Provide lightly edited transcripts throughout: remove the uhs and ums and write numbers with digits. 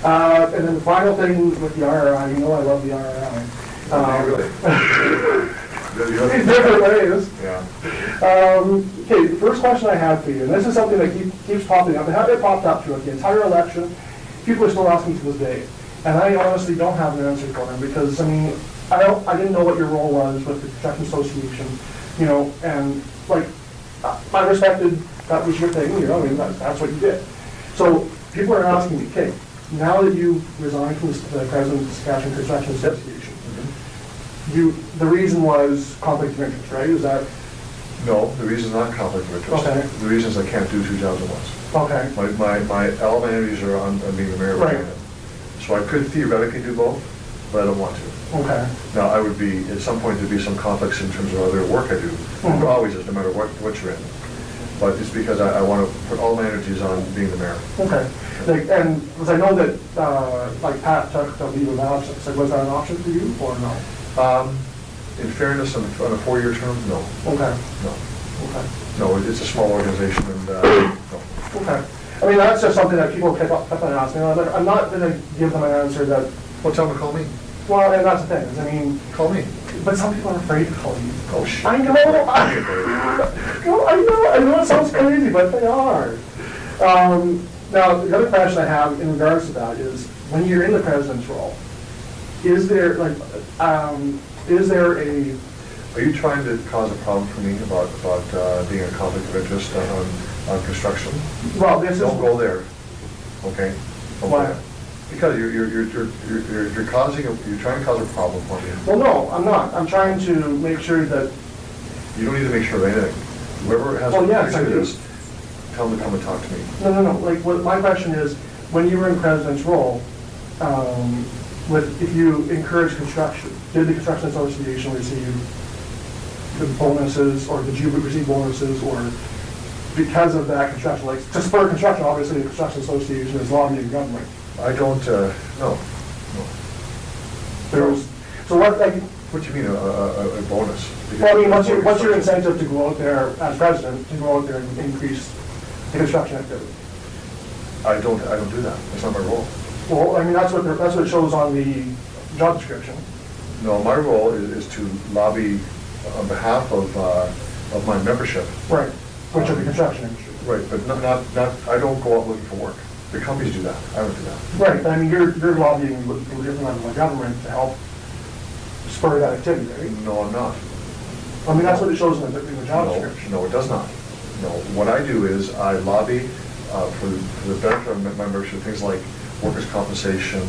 And then the final thing with the RRI, you know I love the RRI. Really? In different ways. Yeah. Okay, the first question I have for you, and this is something that keeps popping up. It popped up throughout the entire election. People are still asking to this day. And I honestly don't have an answer for them because, I mean, I didn't know what your role was with the construction association, you know, and like, I respected that was your thing, you know, I mean, that's what you did. So people are asking me, okay, now that you resigned from the president of the Saskatchewan Construction Association, the reason was conflict of interest, right? Is that? No, the reason is not conflict of interest. Okay. The reason is I can't do 2 jobs at once. Okay. All my energies are on being the mayor of Right. Canada. So I could theoretically do both, but I don't want to. Okay. Now, I would be, at some point, there'd be some conflicts in terms of other work I do. Mhm. There always is, no matter what you're in. But it's because I want to put all my energies on being the mayor. Okay. Like, and because I know that, like Pat took the leave of absence, like, was that an option for you or no? In fairness, on a 4-year term, no. Okay. No. Okay. No, it's a small organization and, no. Okay. I mean, that's just something that people kept on asking. I'm not going to give them an answer that, Well, tell them to call me. well, and that's the thing, is, I mean, Call me. but some people are afraid to call you. Oh, shit. I know, I know it sounds crazy, but they are. Now, the other question I have in regards to that is, when you're in the president's role, is there, like, is there a... Are you trying to cause a problem for me about being a conflict of interest on construction? Well, this is... Don't go there, okay? Don't go Why? there. Because you're trying to cause a problem for me. Well, no, I'm not. I'm trying to make sure that... You don't need to make sure of anything. Whoever has Well, to yes, I do do. this, tell them to come and talk to me. No. Like, what my question is, when you were in president's role, if you encourage construction, did the construction association receive the bonuses, or did you receive bonuses, or because of that construction, like, to spur construction, obviously, the construction association is lobbying government. I don't, no. There was, so what, like, What do you mean, a bonus? well, I mean, what's your incentive to go out there as president, to go out there and increase the construction activity? I don't do that. That's not my role. Well, I mean, that's what it shows on the job description. No, my role is to lobby on behalf of my membership. Right, which is the construction industry. Right, but not, I don't go out looking for work. The companies do that. I don't do that. Right, I mean, you're lobbying with different levels of government to help spur that activity, right? No, I'm not. I mean, that's what it shows in the job description. No, it does not. No, what I do is I lobby for the benefit of my membership, things like workers' compensation,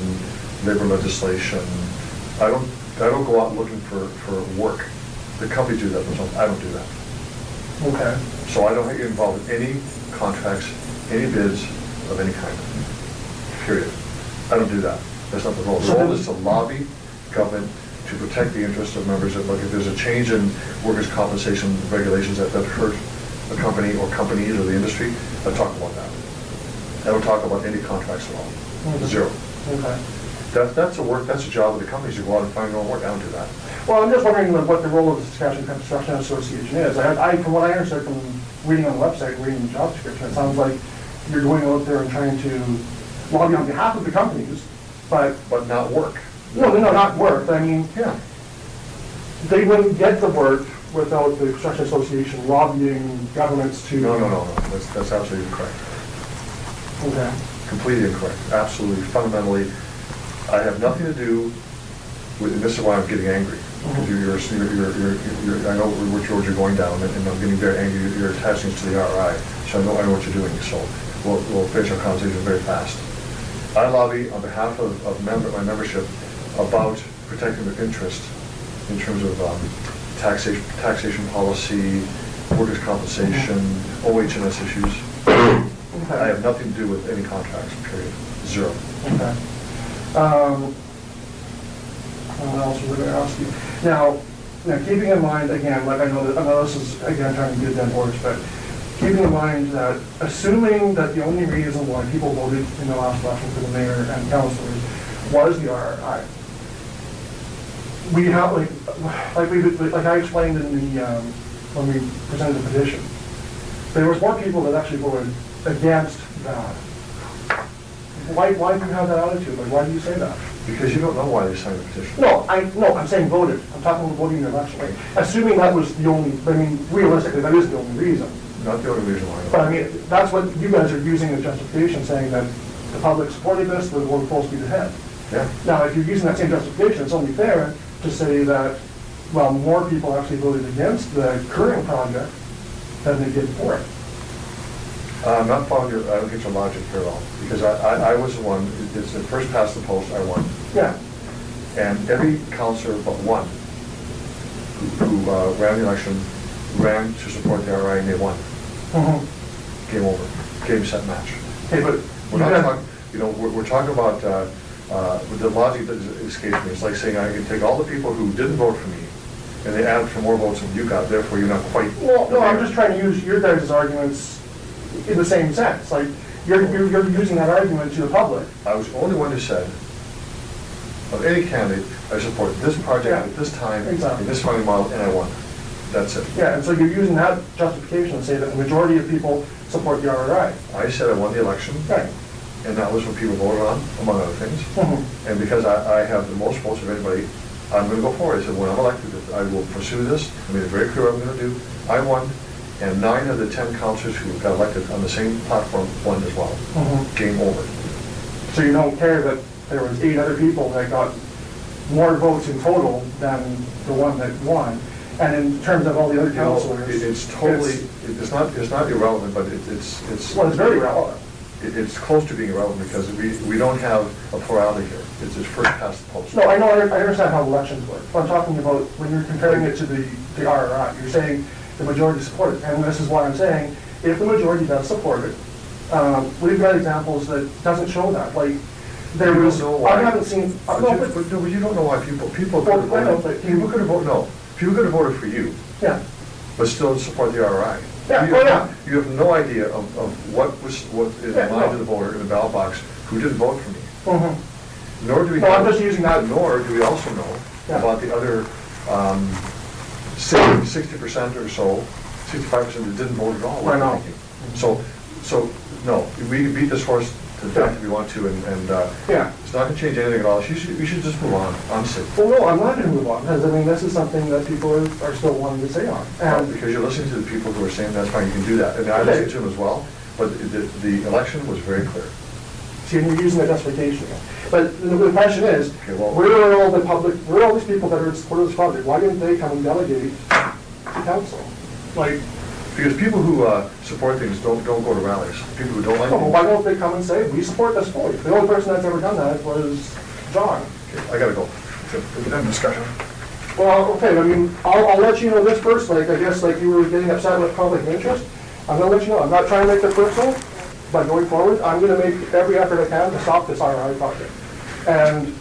labor legislation. I don't go out looking for work. The companies do that themselves. I don't do that. Okay. So I don't get involved in any contracts, any bids of any kind. Period. I don't do that. That's not the role. The role is to lobby government to protect the interests of members. Like if there's a change in workers' compensation regulations that hurt a company or companies or the industry, I talk about that. I don't talk about any contracts at all. Okay. Zero. Okay. That's a job of the companies to go out and find their own work. I don't do that. Well, I'm just wondering what the role of the Saskatchewan Construction Association is. From what I understand from reading on the website and reading the job description, it sounds like you're going out there and trying to lobby on behalf of the companies, but not work. No, not work. I mean, Yeah. they wouldn't get the work without the Construction Association lobbying governments to... No. That's absolutely incorrect. Okay. Completely incorrect. Absolutely, fundamentally, I have nothing to do with, and this is why I'm getting angry. Because I know which road you're going down, and I'm getting very angry. You're attaching us to the RRI, so I know what you're doing. So we'll finish our conversation very fast. I lobby on behalf of my membership about protecting their interest in terms of taxation policy, workers' compensation, OH&S issues. Okay. I have nothing to do with any contracts, period. Zero. Okay. What else was I going to ask you? Now, keeping in mind, again, like I know this is, again, trying to be a dead horse, but keeping in mind that, assuming that the only reason why people voted in the last election for the mayor and councilors was the RRI, we have, like I explained in the, when we presented the petition, there was more people that actually voted against that why do you have that attitude? Like, why do you say that? Because you don't know why they signed the petition. No, I'm saying voted. I'm talking about voting in the election. Like, assuming that was the only, I mean, realistically, that is the only reason. Not the only reason why. But I mean, that's what you guys are using as justification, saying that the public supported this, we're going full speed ahead. Yeah. Now, if you're using that same justification, it's only fair to say that, well, more people actually voted against the current project than they did for it. I'm not following your, I don't get your logic here at all, because I was the one, it's the first past the post, I won. Yeah. And every counselor but one who ran the election ran to support the RRI and they won. Game over, game, set, match. Okay, but We're not talking, you know, we're talking about, the logic that escapes me. It's like saying I can take all the people who didn't vote for me and they add for more votes than you got, therefore you're not quite. Well, no, I'm just trying to use your guys' arguments in the same sense. Like, you're using that argument to the public. I was the only one who said, of any candidate, I support this project at this time, Exactly. in this funding model, and I won. That's it. Yeah, and so you're using that justification to say that the majority of people support the RRI. I said I won the election, Right. and that was what people voted on, among other things. And because I have the most votes of anybody, I'm going to go forward. I said, when I'm elected, I will pursue this. I made it very clear what I'm going to do. I won, and 9 of the 10 councilors who got elected on the same platform won as well. Game over. So you don't care that there was 8 other people that got more votes in total than the one that won? And in terms of all the other You know, councilors, it's totally, it's not irrelevant, but it's. Well, it's very relevant. It's close to being irrelevant because we don't have a plurality here. It's first past the post. No, I know, I understand how elections work. But I'm talking about when you're comparing it to the RRI, you're saying the majority support it. And this is why I'm saying, if the majority does support it, we've got examples that doesn't show that. Like, there You was, don't know why. I haven't seen, But no, you don't know why people could Well, I know, have but- people could have voted, no, people could have voted for you, yeah. but still support the RRI. Yeah, You oh, have- yeah. You have no idea of what is Yeah, in mind no. of the voter in the ballot box who didn't vote for me. Mhm. Nor do we No, I'm know- just using that- Nor do we also know Yeah. about the other 60% or so, 65% that didn't vote at all. what I know. they're thinking. So, no, we can beat this horse to death if we want to, and Yeah. it's not gonna change anything at all. We should just move on, honestly. Well, no, I'm not gonna move on, because I mean, this is something that people are still wanting to say on. And Because you're listening to the people who are saying that's fine, you can do that. And I listen to them as well, but the election was very clear. see, and you're using the justification. But the question is, Okay, well- where are all the public, where are all these people that are in support of this project? Why didn't they come and delegate to council? Like, Because people who support things don't go to rallies. People who don't like well, things. why don't they come and say, we support this fully? The only person that's ever done that was John. Okay, I gotta go. We can have a discussion. Well, okay, I mean, I'll let you know this first, like, I guess, like, you were getting upset with conflict of interest. I'm gonna let you know, I'm not trying to make it personal, but going forward, I'm gonna make every effort I can to stop this RRI project. And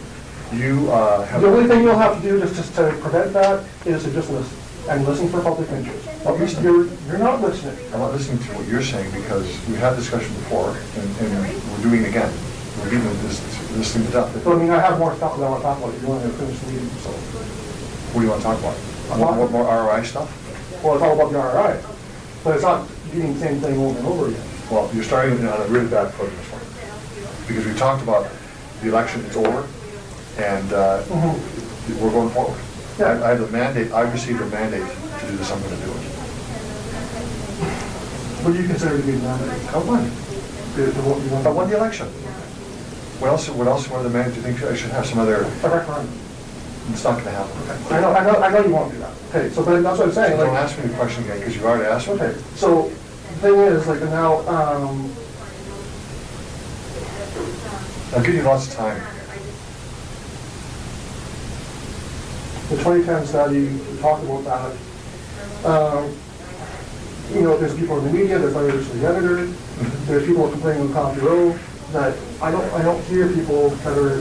You have. the only thing you'll have to do just to prevent that is to just listen, and listen for public interest. But you're not listening. I'm not listening to what you're saying because we had discussion before and we're doing it again. We're giving this thing to death. So, I mean, I have more stuff that I want to talk about if you want to finish the meeting, so. What do you want to talk about? More RRI stuff? Well, it's all about the RRI, but it's not doing the same thing over and over again. Well, you're starting on a really bad foot this morning. Because we talked about the election, it's over, and we're going forward. Yeah. I have the mandate, I received a mandate to do this, I'm going to do it. What do you consider to be the mandate? I won. I won A the election. What else, what are the mandates? Do you think I should have some other, referendum. it's not going to happen. I know you won't do that. Okay, so but that's what I'm saying, Don't like, ask me the question again, because you've already asked me. okay, so the thing is, like, now, I'll give you lots of time. the 2010 study, we talked about that. You know, there's people in the media, there's letters to the editor, there's people complaining on Coffee Row, that I don't hear people that are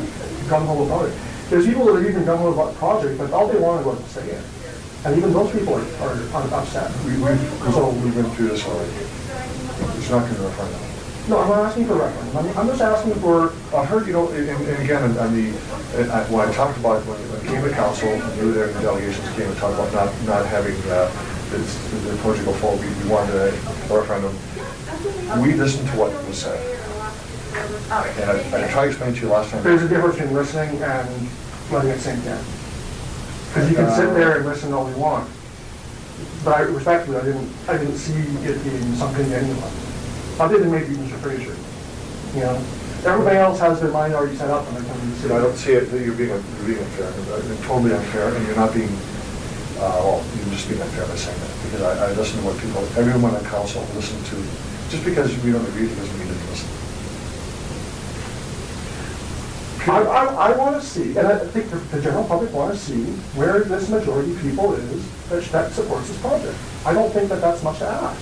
gung-ho about it. There's people that are even gung-ho about the project, but all they wanted was to say it. And even those people are upset. We've been through this already. It's not going to referendum. No, I'm not asking for a referendum. I'm just asking for, I heard, you know, and again, when I talked about, when it came to council, you were there, and the delegations came and talked about not having the project go forward, we wanted a referendum. We listened to what was said. And I tried to explain to you last time. There's a difference between listening and letting it sink in. Because you can sit there and listen all you want. But respectfully, I didn't see it being sunk into anyone. Other than maybe Mr. Fraser. You know? Everybody else has their mind already set up when they come to the city. I don't see it that you're being unfair, and totally unfair, and you're not being, you're just being unfair by saying that. Because I listen to what people, everyone on council listen to. Just because we don't agree doesn't mean to listen. I want to see, and I think the general public want to see where this majority of people is that supports this project. I don't think that that's much to ask.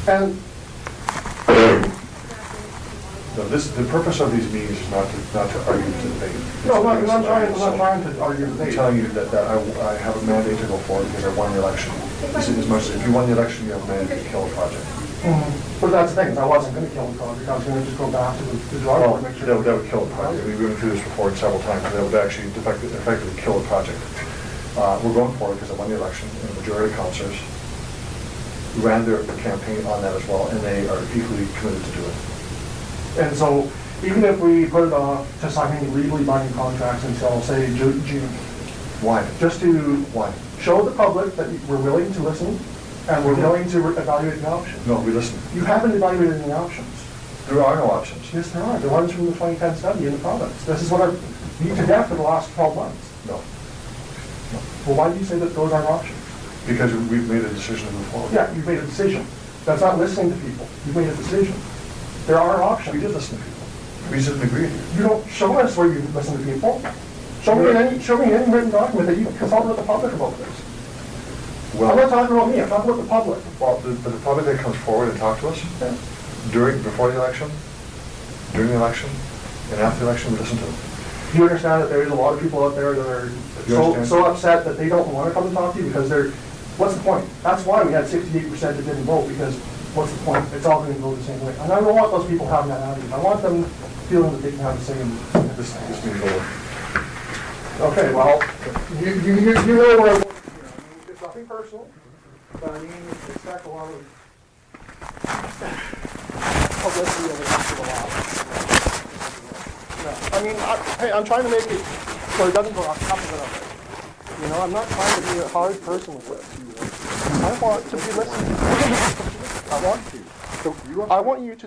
And No, the purpose of these meetings is not to argue to debate. no, I'm not trying to argue the I'm debate. telling you that I have a mandate to go forward because I won the election. As much as if you won the election, you have a mandate to kill a project. But that's the thing, is I wasn't going to kill the project. I was going to just go back to the drawing board and make sure. That would kill the project. We went through this before several times. That would actually effectively kill the project. We're going forward because I won the election, and the majority of councillors ran their campaign on that as well, and they are equally committed to do it. And so, even if we put it off to signing legally binding contracts until, say, June, Why? just to Why? show the public that we're willing to listen and we're willing to evaluate the options. No, we listen. You haven't evaluated any options. There are no options. Yes, there are. The ones from the 2010 study in the province. This is what I've beat to death for the last 12 months. No. Well, why do you say that those aren't options? Because we've made a decision to move forward. Yeah, you've made a decision. That's not listening to people. You've made a decision. There are options. We did listen to people. We just didn't agree with you. You don't show us where you listen to people. Show me any written document that you consulted with the public about this. I'm not talking about me, I'm talking about the public. Well, the public that comes forward and talk to us before the election, during the election, and after the election, we listen to them. Do you understand that there is a lot of people out there that are so upset that they don't want to come and talk to you because what's the point? That's why we had 68% that didn't vote, because what's the point? It's all going to go the same way. And I don't want those people having that attitude. I want them feeling that they can have the same. This means over. Okay, well, you know where I'm going here. I mean, it's nothing personal, but I mean, expect a lot of publicity over the rest of the law. No, I mean, hey, I'm trying to make it so it doesn't go off top of it up there. You know, I'm not trying to be a hard person with this. I want to be listened to. I want you to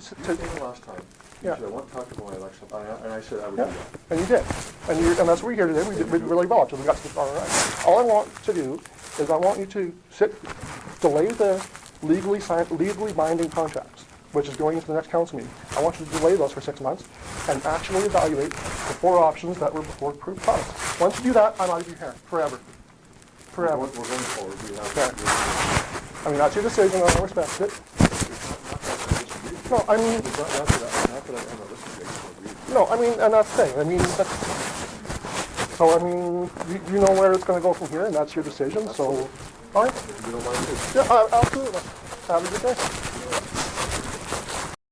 Last time. Yeah. I want to talk about my election, and I said I would do Yeah, that. and you did. And that's what we're here today. We did really well until we got to the RRI. All I want to do is I want you to delay the legally binding contracts, which is going into the next council meeting. I want you to delay those for 6 months and actually evaluate the 4 options that were before approved products. Once you do that, I'm out of your hair, forever. Forever. We're going forward. We have. Okay. I mean, that's your decision, and I respect it. No, I mean, no, I mean, and that's the thing. I mean, so I mean, you know where it's going to go from here, and that's your decision. So, all right. You don't mind it? Yeah, absolutely. Have a good day.